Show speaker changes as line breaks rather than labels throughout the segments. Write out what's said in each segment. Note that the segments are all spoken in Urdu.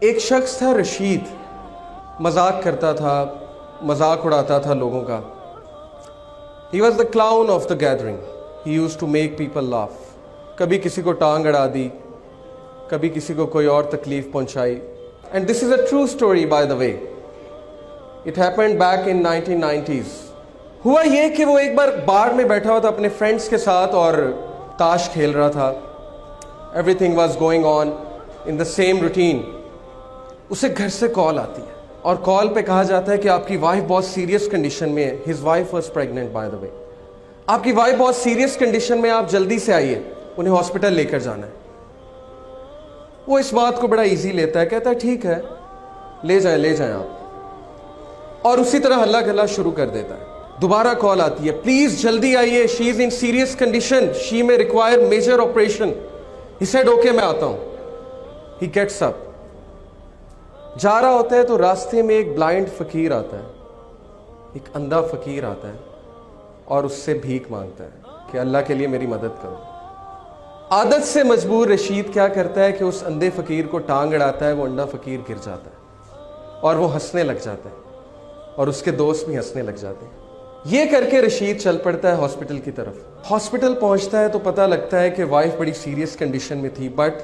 ایک شخص تھا رشید، مذاق کرتا تھا، مذاق اڑاتا تھا لوگوں کا. He was the clown of the gathering. He used to make people laugh. کبھی کسی کو ٹانگ اڑا دی، کبھی کسی کو کوئی اور تکلیف پہنچائی. And this is a true story by the way. It happened back in 1990s. ہوا یہ کہ وہ ایک بار بار میں بیٹھا ہوا تھا اپنے فرینڈس کے ساتھ اور تاش کھیل رہا تھا. Everything was going on in the same routine. اسے گھر سے کال آتی ہے اور کال پہ کہا جاتا ہے کہ آپ کی وائف بہت سیریس کنڈیشن میں ہے. His wife was pregnant by the way. آپ کی وائف بہت سیریس کنڈیشن میں، آپ جلدی سے آئیے، انہیں ہاسپٹل لے کر جانا ہے. وہ اس بات کو بڑا ایزی لیتا ہے، کہتا ہے ٹھیک ہے لے جائیں آپ، اور اسی طرح ہلا گلا شروع کر دیتا ہے. دوبارہ کال آتی ہے، پلیز جلدی آئیے، شی از ان سیریس کنڈیشن، شی میں require major operation. He said okay میں آتا ہوں. ہی گیٹس اپ، جا رہا ہوتا ہے تو راستے میں ایک بلائنڈ فقیر آتا ہے، ایک اندھا فقیر آتا ہے اور اس سے بھیک مانگتا ہے کہ اللہ کے لیے میری مدد کرو. عادت سے مجبور رشید کیا کرتا ہے کہ اس اندھے فقیر کو ٹانگ اڑاتا ہے. وہ اندھا فقیر گر جاتا ہے اور وہ ہنسنے لگ جاتا ہے اور اس کے دوست بھی ہنسنے لگ جاتے ہیں. یہ کر کے رشید چل پڑتا ہے ہاسپٹل کی طرف. ہاسپٹل پہنچتا ہے تو پتہ لگتا ہے کہ وائف بڑی سیریس کنڈیشن میں تھی، بٹ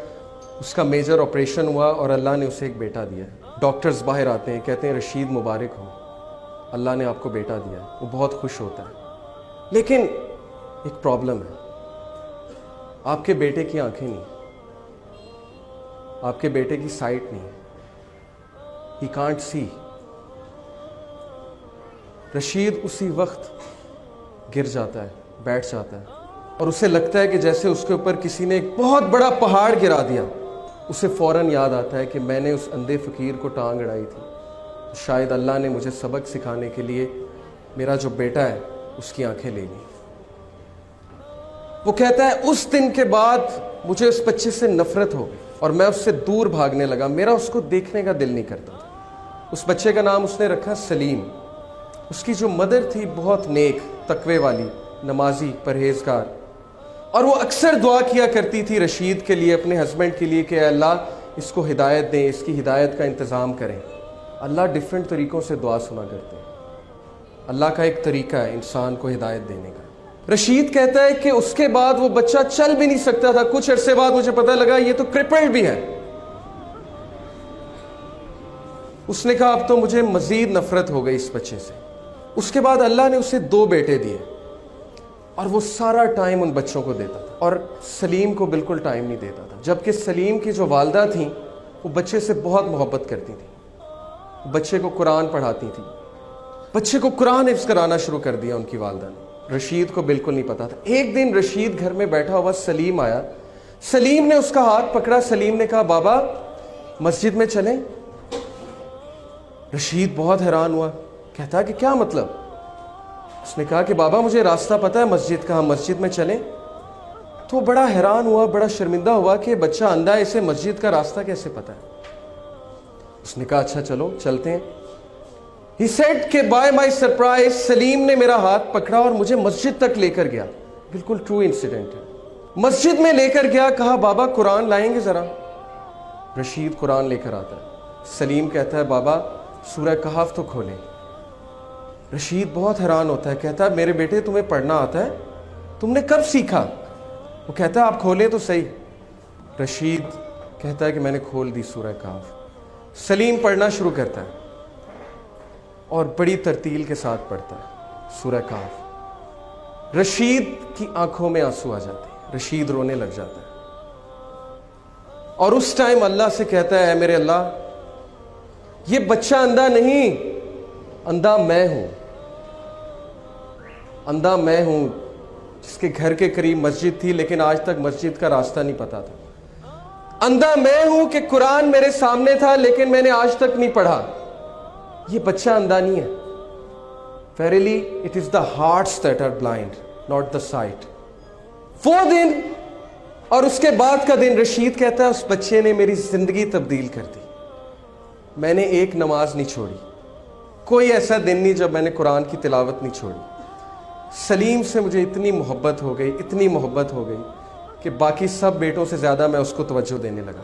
اس کا میجر آپریشن ہوا اور اللہ نے اسے ایک بیٹا دیا. ڈاکٹرز باہر آتے ہیں، کہتے ہیں رشید مبارک ہو، اللہ نے آپ کو بیٹا دیا. وہ بہت خوش ہوتا ہے، لیکن ایک پرابلم ہے، آپ کے بیٹے کی آنکھیں نہیں، آپ کے بیٹے کی سائٹ نہیں. He can't see. رشید اسی وقت گر جاتا ہے، بیٹھ جاتا ہے اور اسے لگتا ہے کہ جیسے اس کے اوپر کسی نے ایک بہت بڑا پہاڑ گرا دیا. اسے فوراً یاد آتا ہے کہ میں نے اس اندھے فقیر کو ٹانگ اڑائی تھی، شاید اللہ نے مجھے سبق سکھانے کے لیے میرا جو بیٹا ہے اس کی آنکھیں لے لی. وہ کہتا ہے اس دن کے بعد مجھے اس بچے سے نفرت ہو گئی اور میں اس سے دور بھاگنے لگا. میرا اس کو دیکھنے کا دل نہیں کرتا تھا. اس بچے کا نام اس نے رکھا سلیم. اس کی جو مدر تھی بہت نیک، تقوی والی، نمازی، پرہیزگار، اور وہ اکثر دعا کیا کرتی تھی رشید کے لیے، اپنے ہسبینڈ کے لیے کہ اے اللہ اس کو ہدایت دیں، اس کی ہدایت کا انتظام کریں. اللہ ڈیفرنٹ طریقوں سے دعا سنا کرتے ہیں. اللہ کا ایک طریقہ ہے انسان کو ہدایت دینے کا. رشید کہتا ہے کہ اس کے بعد وہ بچہ چل بھی نہیں سکتا تھا. کچھ عرصے بعد مجھے پتہ لگا یہ تو کرپلڈ بھی ہے. اس نے کہا اب تو مجھے مزید نفرت ہو گئی اس بچے سے. اس کے بعد اللہ نے اسے 2 بیٹے دیے اور وہ سارا ٹائم ان بچوں کو دیتا تھا اور سلیم کو بالکل ٹائم نہیں دیتا تھا. جبکہ سلیم کی جو والدہ تھیں وہ بچے سے بہت محبت کرتی تھیں، بچے کو قرآن پڑھاتی تھیں، بچے کو قرآن حفظ کرانا شروع کر دیا ان کی والدہ نے. رشید کو بالکل نہیں پتا تھا. ایک دن رشید گھر میں بیٹھا ہوا، سلیم آیا. سلیم نے اس کا ہاتھ پکڑا. سلیم نے کہا بابا مسجد میں چلیں. رشید بہت حیران ہوا، کہتا کہ کیا مطلب؟ اس نے کہا کہ بابا مجھے راستہ پتہ ہے مسجد کا، ہم مسجد میں چلیں. تو بڑا حیران ہوا، بڑا شرمندہ ہوا کہ بچہ اندھا ہے، اسے مسجد کا راستہ کیسے پتہ ہے. اس نے کہا اچھا چلو چلتے ہیں. He said کہ by my surprise سلیم نے میرا ہاتھ پکڑا اور مجھے مسجد تک لے کر گیا. بالکل ٹرو انسیڈنٹ ہے. مسجد میں لے کر گیا، کہا بابا قرآن لائیں گے ذرا. رشید قرآن لے کر آتا ہے. سلیم کہتا ہے بابا سورہ کہف تو کھولیں. رشید بہت حیران ہوتا ہے، کہتا ہے میرے بیٹے تمہیں پڑھنا آتا ہے؟ تم نے کب سیکھا؟ وہ کہتا ہے آپ کھولیں تو صحیح. رشید کہتا ہے کہ میں نے کھول دی سورہ کہف. سلیم پڑھنا شروع کرتا ہے اور بڑی ترتیل کے ساتھ پڑھتا ہے سورہ کہف. رشید کی آنکھوں میں آنسو آ جاتے ہیں، رشید رونے لگ جاتا ہے اور اس ٹائم اللہ سے کہتا ہے اے میرے اللہ یہ بچہ اندھا نہیں، اندھا میں ہوں. اندھا میں ہوں جس کے گھر کے قریب مسجد تھی لیکن آج تک مسجد کا راستہ نہیں پتا تھا. اندھا میں ہوں کہ قرآن میرے سامنے تھا لیکن میں نے آج تک نہیں پڑھا. یہ بچہ اندھا نہیں ہے. Verily it is the hearts that are blind, not the sight. وہ دن اور اس کے بعد کا دن، رشید کہتا ہے اس بچے نے میری زندگی تبدیل کر دی. میں نے ایک نماز نہیں چھوڑی، کوئی ایسا دن نہیں جب میں نے قرآن کی تلاوت نہیں چھوڑی. سلیم سے مجھے اتنی محبت ہو گئی، اتنی محبت ہو گئی کہ باقی سب بیٹوں سے زیادہ میں اس کو توجہ دینے لگا.